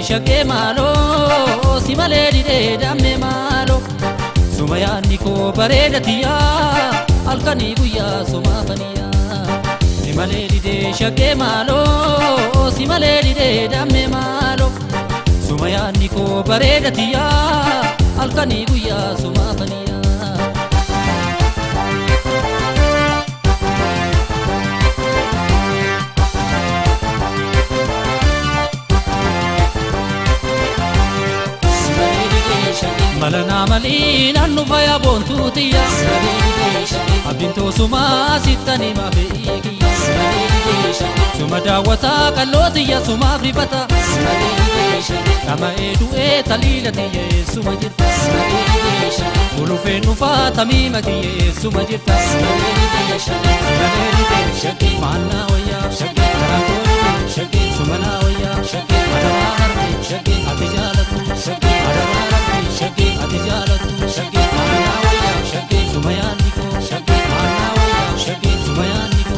shake malo si malee didee damme malo suma yaanni koo bareedatiya halkanii guyyaa suma baniya si malee didee shake malo si malee didee damme malo suma yaanni koo bareedatiya halkanii guyyaa suma baniya malana malina nufaya bontutiya abinto suma sitani mafeekiya suma dawata kalotiya suma fribata kama edue talilatiya suma jirta ulufe nufa tamima kiye suma jirta mana oya suma na oya atijalatu atijalatu mana oya suma yaniko mana oya suma yaniko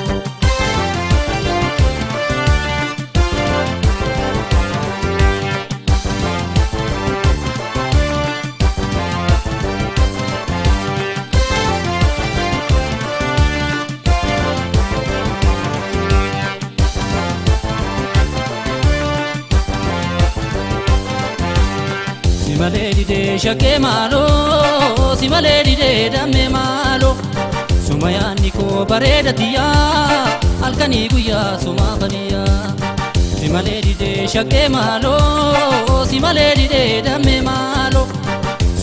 si malee didee shake malo si malee didee damme malo suma yaanni koo bareedatiya halkanii guyyaa suma baniya si malee didee shake malo si malee didee damme malo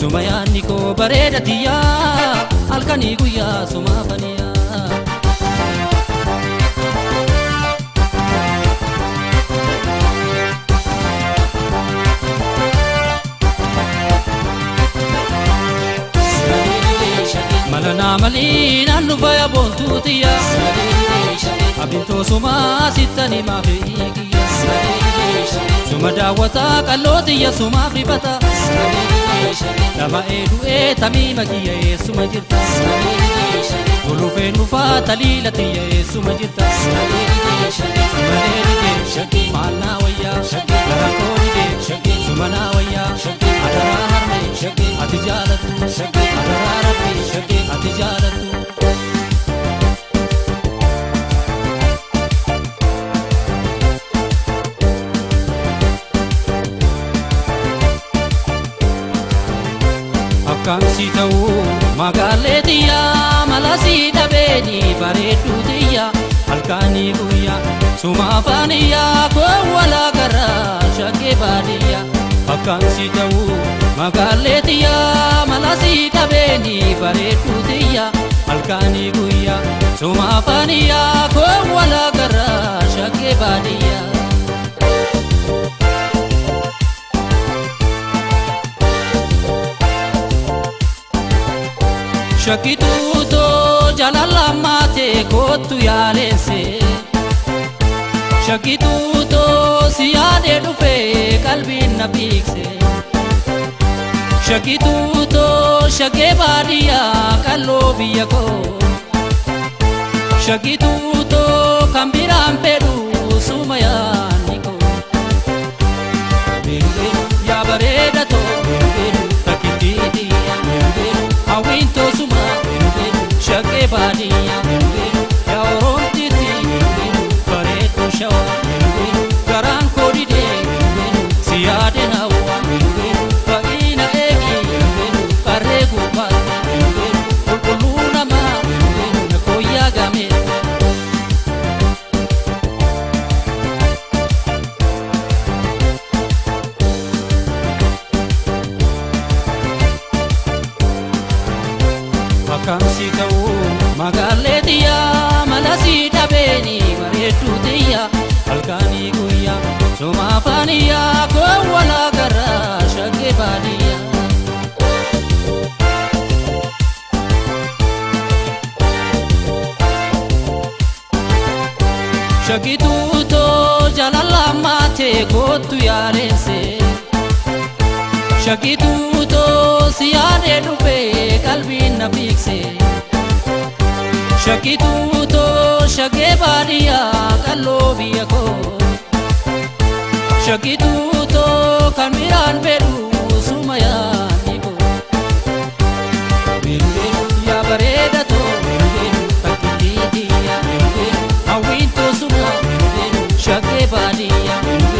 suma yaanni koo bareedatiya halkanii guyyaa suma baniya malana malina nufaya bontutiya abinto suma sitani mafeekiya suma dawata kalotiya suma fribata lama edue tamima kiya suma jirta ulufe nufa talilatiya suma jirta mana waya suma na waya adara harme atijalatu adara rabbi atijalatu akkamsi ta'uu magaaleetiya malasi dhabeeni bareedduutiya halkanii guyyaa suma afaaniya koowwala garaa shakkee baadiyya akkamsi ta'uu magaaleetiya malasi dhabeeni bareedduutiya halkanii guyyaa suma afaaniya koowwala garaa shakkee baadiyya shakituto jalala mate kotu yaalese shakituto siyaade dhufe qalbiin na biikse shakituto shagee baadiyyaa qalloo biyya koo shakituto kan biraan fedhu suma yaanni koo beenu yaa bareedatoo beenu takkittiitiya beenu hawwiinto suma shake baadiyya yaa oromtitti bareedduu shawaa garaan koo didee si yaade naawwa fa'iina eegi qarree gubbaatti qulqulluu namaa na kooyyaa gamee akkamsi ta'uu magaaleetiya malasi dhabeeni bareedduutiya halkanii guyyaa suma afaaniya koowwala garaa shakkee baadiyya shakituuto jalala mate kootu yaalese shakituuto siyaade dhufe qalbiin na biikse shakituuto shagee baadiyyaa qalloo biyya koo shakituuto kan miraan fedhu suma yaadni koo. Beelu yaa bareeda too beelu fakkii tiyya beelu hawwiin toosuma beelu shaggee baadiyyaa.